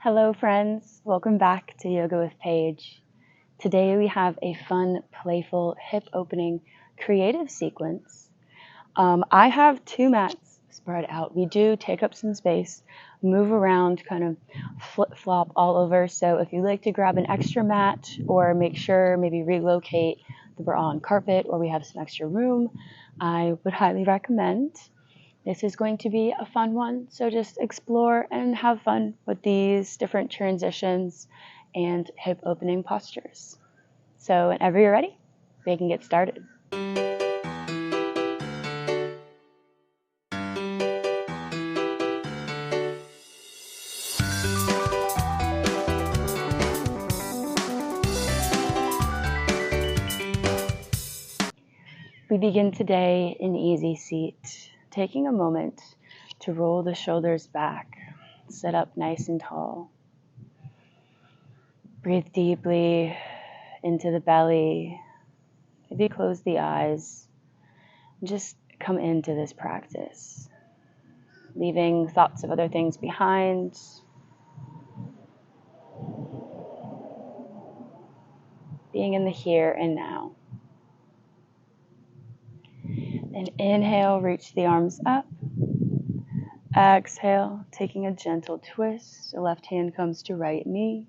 Hello friends, welcome back to Yoga with Paige. Today we have a fun, playful, hip opening, creative sequence. I have two mats spread out. We do take up some space, move around, kind of flip-flop all over. So if you'd like to grab an extra mat or make sure maybe relocate that we're on carpet or we have some extra room, I would highly recommend. This is going to be a fun one, so just explore and have fun with these different transitions and hip opening postures. So whenever you're ready, we can get started. We begin today in easy seat, taking a moment to roll the shoulders back, sit up nice and tall. Breathe deeply into the belly, maybe close the eyes, and just come into this practice, leaving thoughts of other things behind. Being in the here and now. And inhale, reach the arms up. Exhale, taking a gentle twist. The left hand comes to right knee.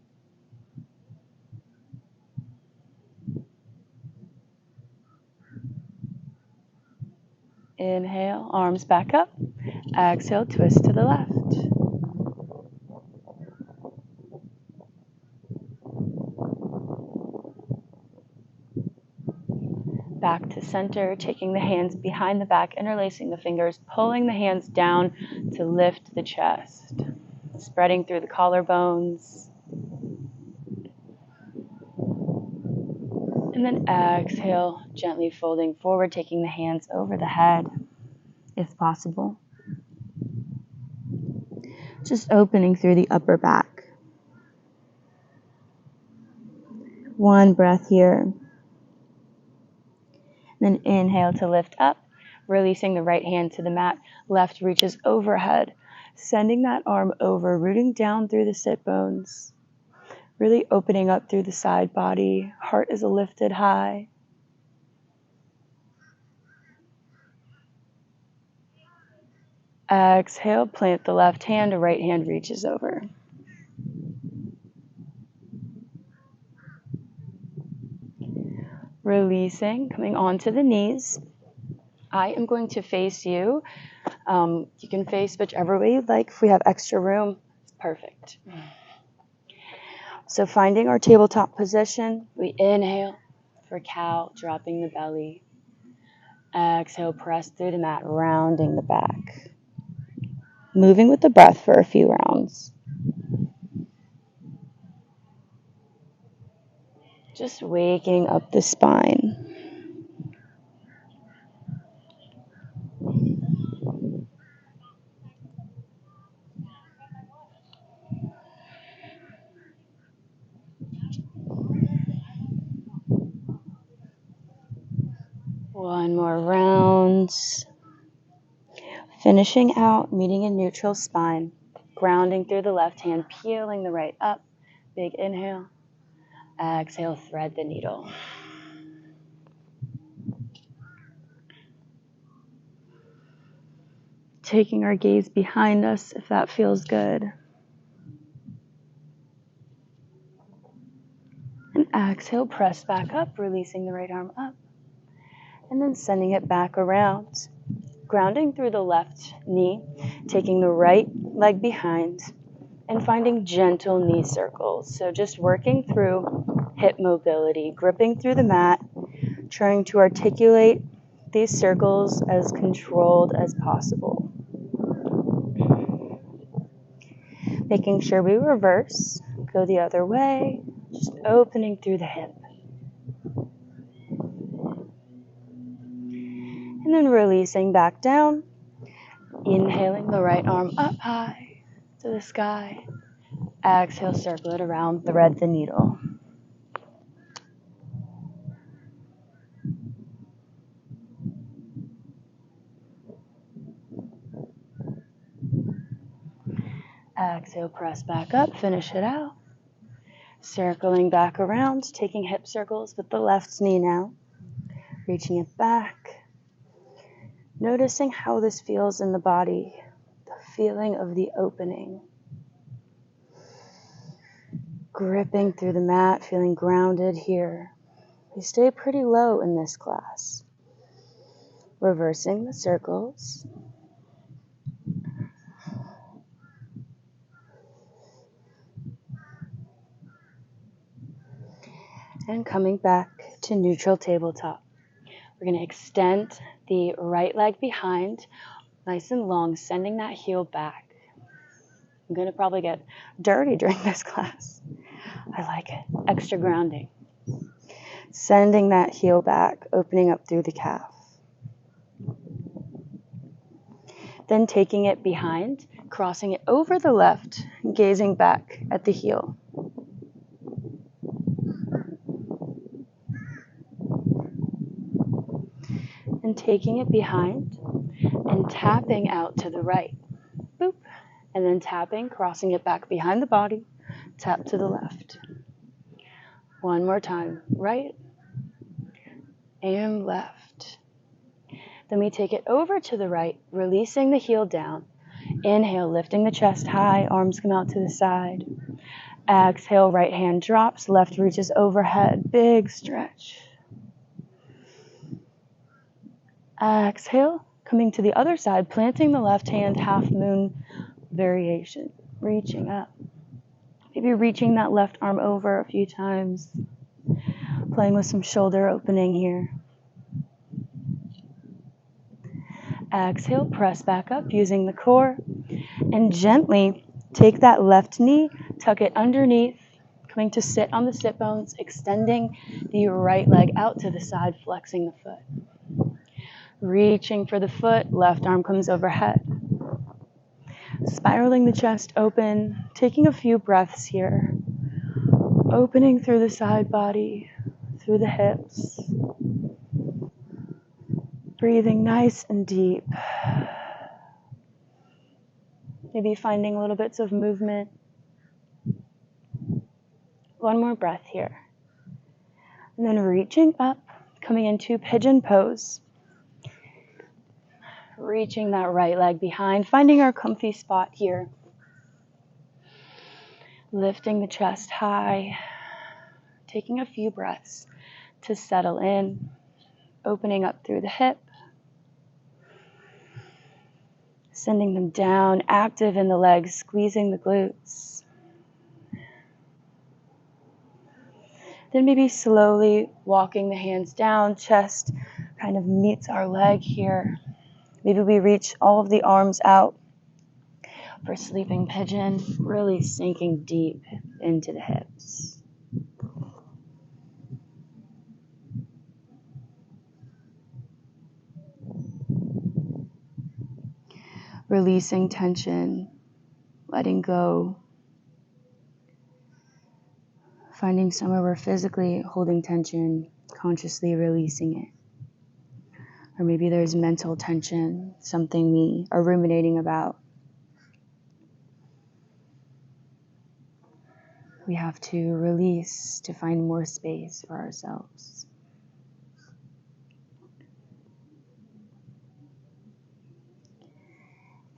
Inhale, arms back up. Exhale, twist to the left. Back to center, taking the hands behind the back, interlacing the fingers, pulling the hands down to lift the chest. Spreading through the collarbones. And then exhale, gently folding forward, taking the hands over the head, if possible. Just opening through the upper back. One breath here. Then inhale to lift up, releasing the right hand to the mat. Left reaches overhead, sending that arm over, rooting down through the sit bones. Really opening up through the side body. Heart is lifted high. Exhale, plant the left hand, the right hand reaches over. Releasing, coming onto the knees. I am going to face you. You can face whichever way you'd like. If we have extra room, it's perfect. So finding our tabletop position, we inhale for cow, dropping the belly. Exhale, press through the mat, rounding the back. Moving with the breath for a few rounds. Just waking up the spine. One more round. Finishing out, meeting in neutral spine. Grounding through the left hand, peeling the right up. Big inhale. Exhale, thread the needle. Taking our gaze behind us if that feels good. And exhale, press back up, releasing the right arm up. And then sending it back around. Grounding through the left knee, taking the right leg behind, and finding gentle knee circles. So just working through hip mobility, gripping through the mat, trying to articulate these circles as controlled as possible. Making sure we reverse, go the other way, just opening through the hip. And then releasing back down, inhaling the right arm up high to the sky. Exhale, circle it around, thread the needle. Exhale. Exhale, press back up, finish it out. Circling back around, taking hip circles with the left knee now. Reaching it back. Noticing how this feels in the body. The feeling of the opening. Gripping through the mat, feeling grounded here. We stay pretty low in this class. Reversing the circles. And coming back to neutral tabletop. We're going to extend the right leg behind, nice and long, sending that heel back. I'm going to probably get dirty during this class. I like it. Extra grounding. Sending that heel back, opening up through the calf. Then taking it behind, crossing it over the left, gazing back at the heel. And taking it behind and tapping out to the right. Boop. And then tapping, crossing it back behind the body, tap to the left. One more time, right and left. Then we take it over to the right, releasing the heel down. Inhale, lifting the chest high, arms come out to the side. Exhale, right hand drops, left reaches overhead, big stretch. Exhale, coming to the other side, planting the left hand, half moon variation, reaching up. Maybe reaching that left arm over a few times, playing with some shoulder opening here. Exhale, press back up using the core, and gently take that left knee, tuck it underneath, coming to sit on the sit bones, extending the right leg out to the side, flexing the foot. Reaching for the foot, left arm comes overhead. Spiraling the chest open, taking a few breaths here. Opening through the side body, through the hips. Breathing nice and deep. Maybe finding little bits of movement. One more breath here. And then reaching up, coming into Pigeon Pose. Reaching that right leg behind, finding our comfy spot here. Lifting the chest high, taking a few breaths to settle in, opening up through the hip, sending them down, active in the legs, squeezing the glutes. Then maybe slowly walking the hands down, chest kind of meets our leg here. Maybe we reach all of the arms out for sleeping pigeon, really sinking deep into the hips. Releasing tension, letting go. Finding somewhere we're physically holding tension, consciously releasing it. Or maybe there's mental tension, something we are ruminating about. We have to release to find more space for ourselves.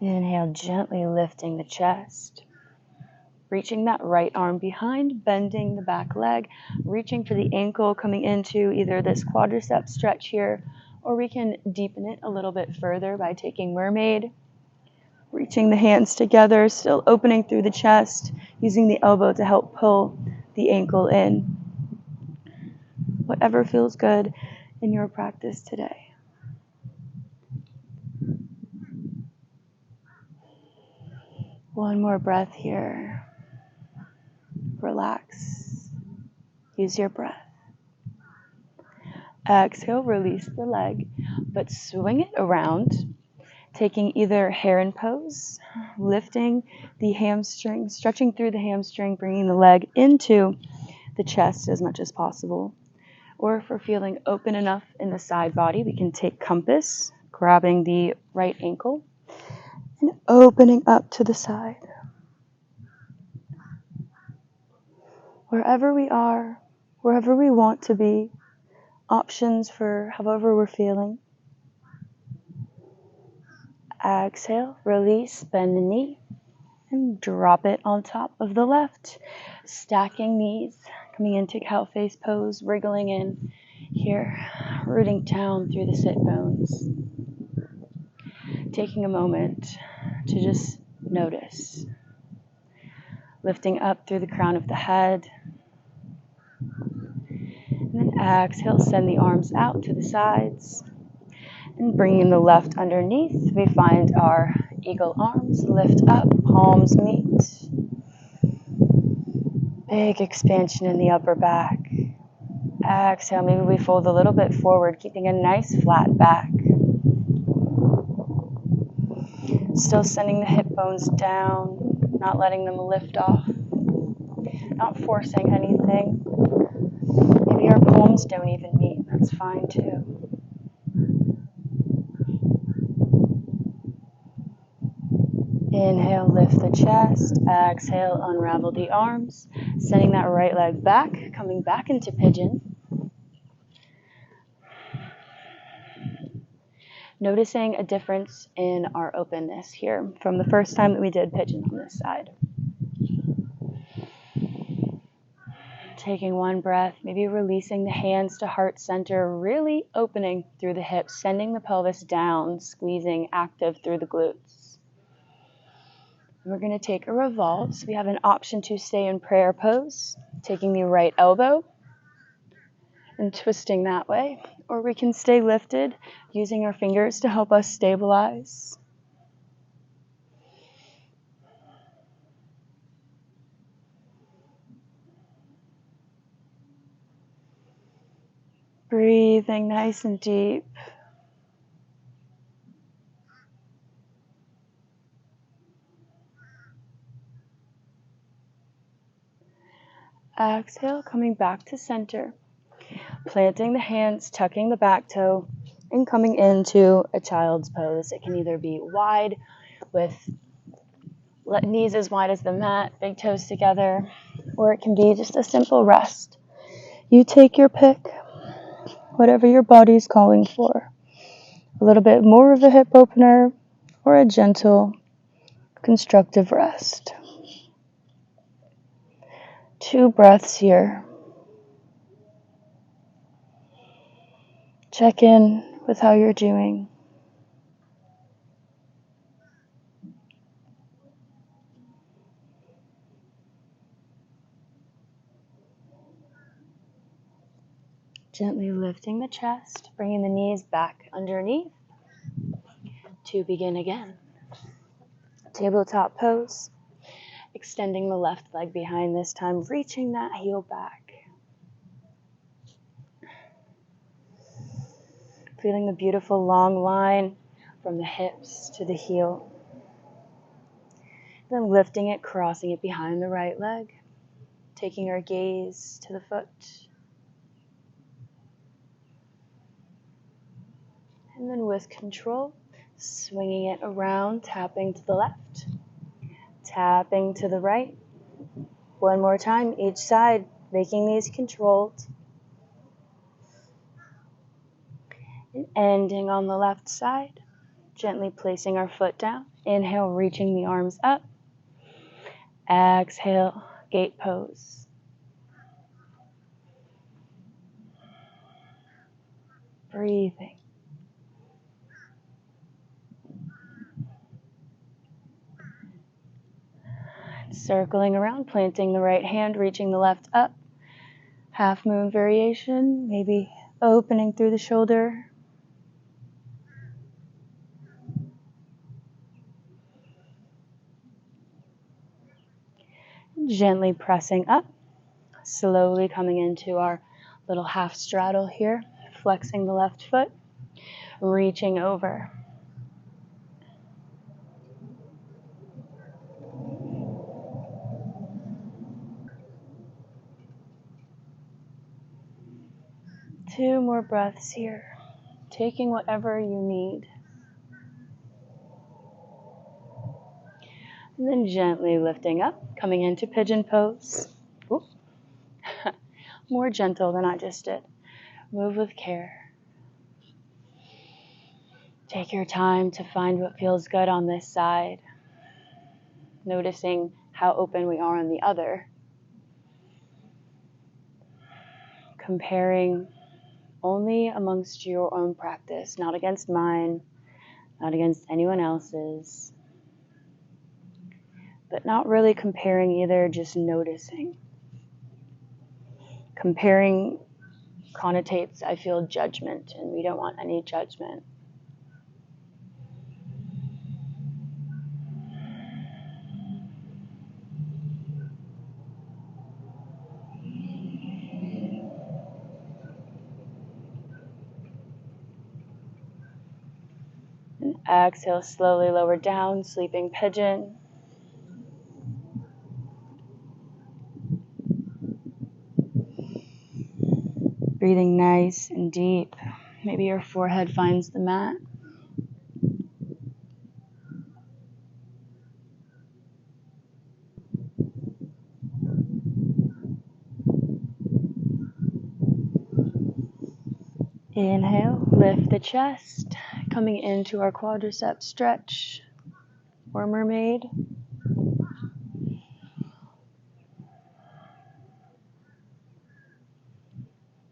Inhale, gently lifting the chest. Reaching that right arm behind, bending the back leg, reaching for the ankle, coming into either this quadricep stretch here, or we can deepen it a little bit further by taking mermaid. Reaching the hands together, still opening through the chest, using the elbow to help pull the ankle in. Whatever feels good in your practice today. One more breath here. Relax. Use your breath. Exhale, release the leg, but swing it around, taking either heron pose, lifting the hamstring, stretching through the hamstring, bringing the leg into the chest as much as possible. Or if we're feeling open enough in the side body, we can take compass, grabbing the right ankle and opening up to the side. wherever we are, wherever we want to be, options for however we're feeling. Exhale, release, bend the knee, and drop it on top of the left. Stacking knees, coming into cow face pose, wriggling in here, rooting down through the sit bones. Taking a moment to just notice. Lifting up through the crown of the head. And then exhale, send the arms out to the sides. And bringing the left underneath, we find our eagle arms. Lift up, palms meet. Big expansion in the upper back. Exhale, maybe we fold a little bit forward, keeping a nice flat back. Still sending the hip bones down, not letting them lift off. Not forcing anything. Maybe our palms don't even meet. That's fine too. Inhale, lift the chest. Exhale, unravel the arms. Sending that right leg back, coming back into pigeon. Noticing a difference in our openness here from the first time that we did pigeon on this side. Taking one breath, maybe releasing the hands to heart center, really opening through the hips, sending the pelvis down, squeezing active through the glutes. And we're going to take a revolve. So we have an option to stay in prayer pose, taking the right elbow and twisting that way. Or we can stay lifted, using our fingers to help us stabilize. Breathing nice and deep. Exhale, coming back to center. Planting the hands, tucking the back toe, and coming into a child's pose. It can either be wide with knees as wide as the mat, big toes together, or it can be just a simple rest. You take your pick, whatever your body's calling for. A little bit more of a hip opener or a gentle, constructive rest. 2 breaths here. Check in with how you're doing. Gently lifting the chest, bringing the knees back underneath to begin again. Tabletop pose, extending the left leg behind this time, reaching that heel back. Feeling the beautiful long line from the hips to the heel. Then lifting it, crossing it behind the right leg, taking our gaze to the foot. And then with control, swinging it around, tapping to the left, tapping to the right. One more time, each side, making these controlled. And ending on the left side, gently placing our foot down. Inhale, reaching the arms up. Exhale, gate pose. Breathing. Circling around, planting the right hand, reaching the left up. Half moon variation, maybe opening through the shoulder. Gently pressing up, slowly coming into our little half straddle here, flexing the left foot, reaching over. Two more breaths here, taking whatever you need. And then gently lifting up, coming into pigeon pose. Ooh. more gentle than I just did. Move with care. Take your time to find what feels good on this side, noticing how open we are on the other. Comparing only amongst your own practice, not against mine, not against anyone else's, but not really comparing either, just noticing. Comparing connotates, I feel, judgment, and we don't want any judgment. And exhale, slowly lower down, sleeping pigeon. Breathing nice and deep. Maybe your forehead finds the mat. Inhale, lift the chest, coming into our quadricep stretch or mermaid.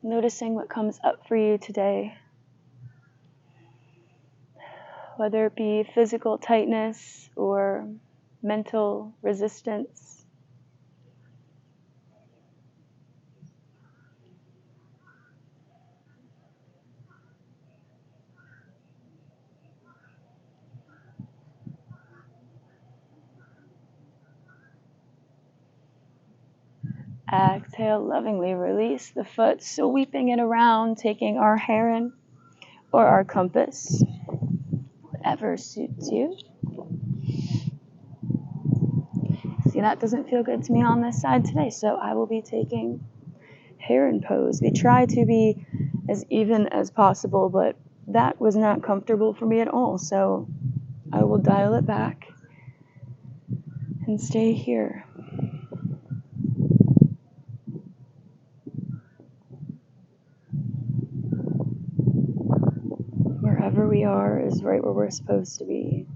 Noticing what comes up for you today, whether it be physical tightness or mental resistance. Exhale, lovingly release the foot, sweeping it around, taking our heron or our compass, whatever suits you. See, that doesn't feel good to me on this side today, so I will be taking heron pose. We try to be as even as possible, but that was not comfortable for me at all, so I will dial it back and stay here. Wherever we are is right where we're supposed to be.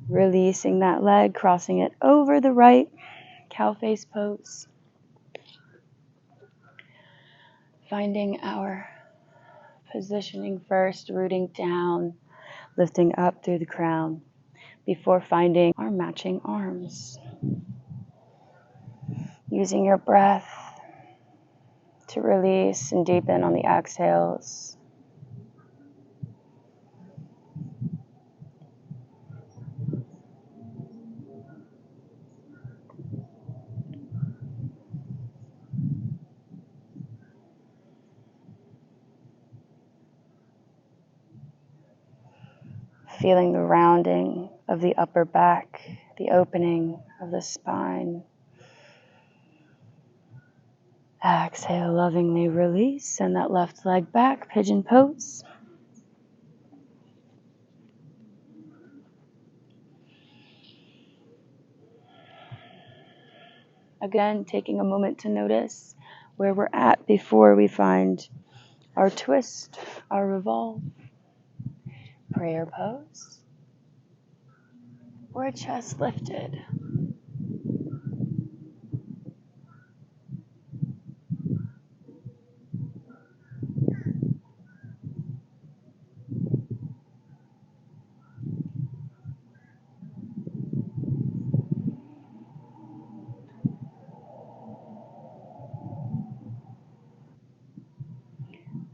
Releasing that leg, crossing it over the right, cow face pose. Finding our positioning first, rooting down, lifting up through the crown before finding our matching arms. Using your breath to release and deepen on the exhales. Feeling the rounding of the upper back, the opening of the spine. Exhale, lovingly release. Send that left leg back, pigeon pose. Again, taking a moment to notice where we're at before we find our twist, our revolve, prayer pose, or chest lifted.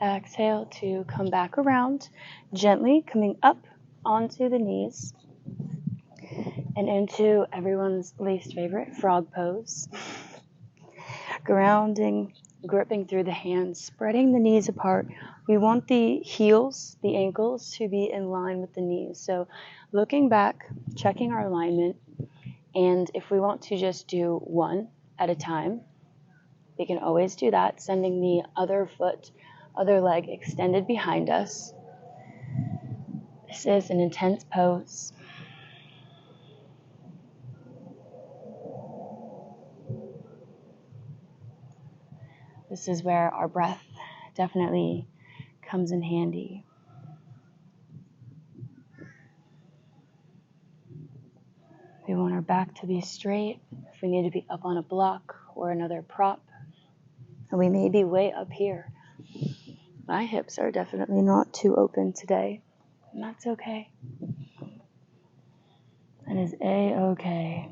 Exhale to come back around, gently coming up onto the knees and into everyone's least favorite, frog pose. Grounding, gripping through the hands, spreading the knees apart. We want the heels, the ankles, to be in line with the knees. So looking back, checking our alignment, and if we want to just do one at a time, we can always do that, sending the other leg extended behind us. This is an intense pose. This is where our breath definitely comes in handy. We want our back to be straight. If we need to be up on a block or another prop, and we may be way up here. My hips are definitely not too open today, and that's okay. That is A-okay.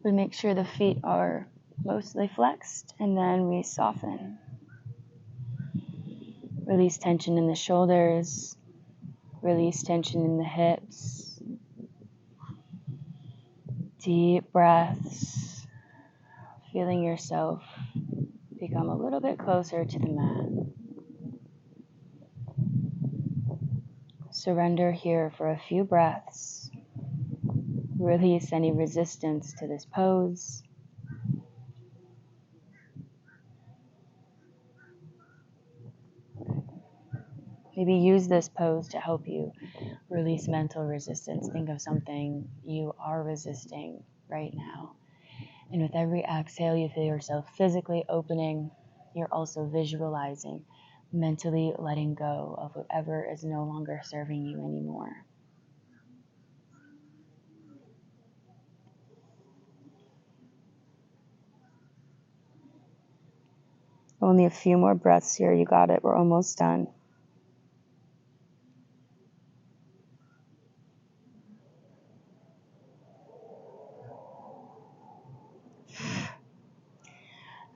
We make sure the feet are mostly flexed, and then we soften. Release tension in the shoulders. Release tension in the hips. Deep breaths. Feeling yourself become a little bit closer to the mat. Surrender here for a few breaths. Release any resistance to this pose. Maybe use this pose to help you release mental resistance. Think of something you are resisting right now. And with every exhale, you feel yourself physically opening. You're also visualizing, mentally letting go of whatever is no longer serving you anymore. Only a few more breaths here. You got it. We're almost done.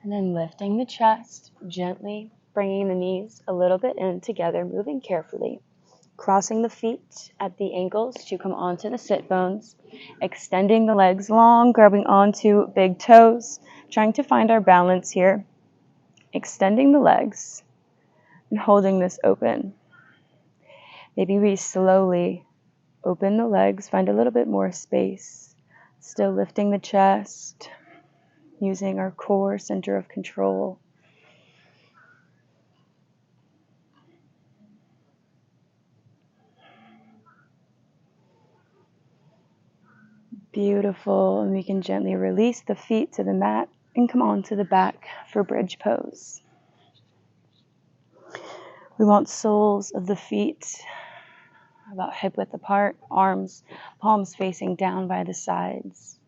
And then lifting the chest, gently bringing the knees a little bit in together, moving carefully. Crossing the feet at the ankles to come onto the sit bones. Extending the legs long, grabbing onto big toes. Trying to find our balance here. Extending the legs and holding this open. Maybe we slowly open the legs, find a little bit more space. Still lifting the chest, using our core center of control. Beautiful. And we can gently release the feet to the mat and come onto the back for bridge pose. We want soles of the feet about hip width apart, arms, palms facing down by the sides.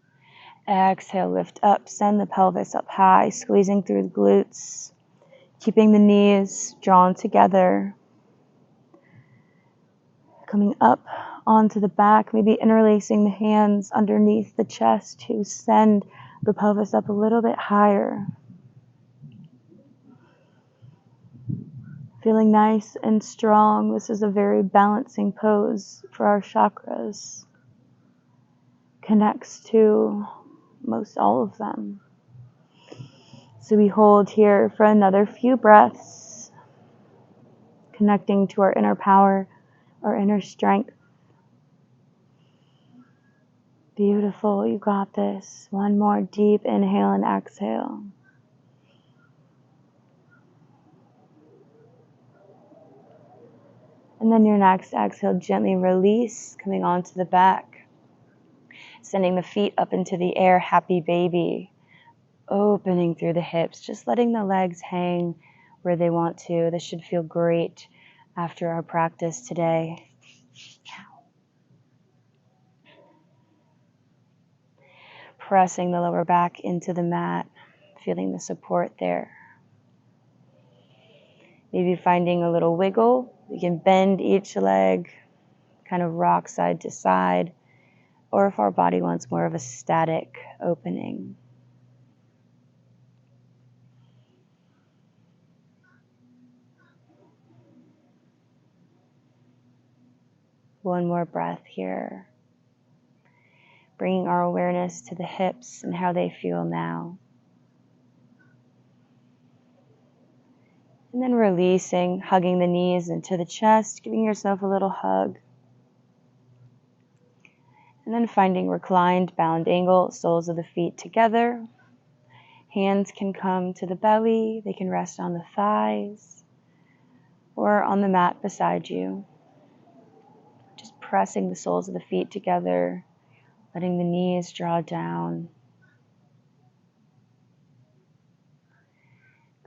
Exhale, lift up, send the pelvis up high, squeezing through the glutes, keeping the knees drawn together. Coming up onto the back, maybe interlacing the hands underneath the chest to send the pelvis up a little bit higher. Feeling nice and strong. This is a very balancing pose for our chakras. Connects to most all of them. So we hold here for another few breaths, connecting to our inner power, our inner strength. Beautiful, you got this. One more deep inhale and exhale. And then your next exhale, gently release, coming onto the back. Sending the feet up into the air, happy baby. Opening through the hips, just letting the legs hang where they want to. This should feel great after our practice today. Pressing the lower back into the mat, feeling the support there. Maybe finding a little wiggle. We can bend each leg, kind of rock side to side, or if our body wants more of a static opening. One more breath here. Bringing our awareness to the hips and how they feel now. And then releasing, hugging the knees into the chest, giving yourself a little hug. And then finding reclined, bound angle, soles of the feet together. Hands can come to the belly, they can rest on the thighs or on the mat beside you. Just pressing the soles of the feet together, letting the knees draw down.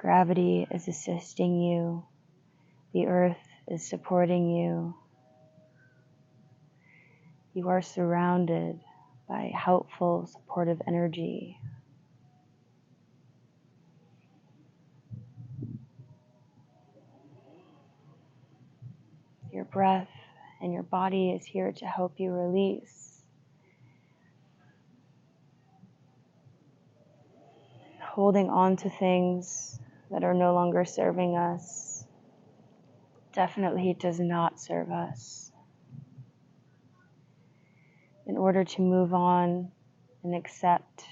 Gravity is assisting you. The earth is supporting you. You are surrounded by helpful, supportive energy. Your breath and your body is here to help you release. Holding on to things that are no longer serving us definitely does not serve us. In order to move on and accept,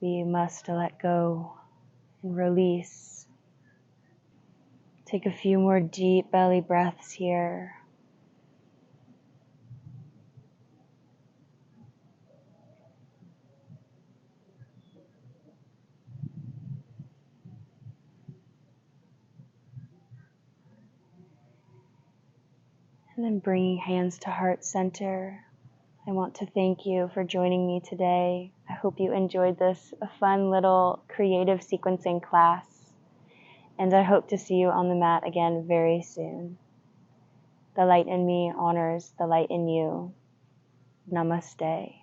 we must let go and release. Take a few more deep belly breaths here. And then bringing hands to heart center. I want to thank you for joining me today. I hope you enjoyed this fun little creative sequencing class. And I hope to see you on the mat again very soon. The light in me honors the light in you. Namaste.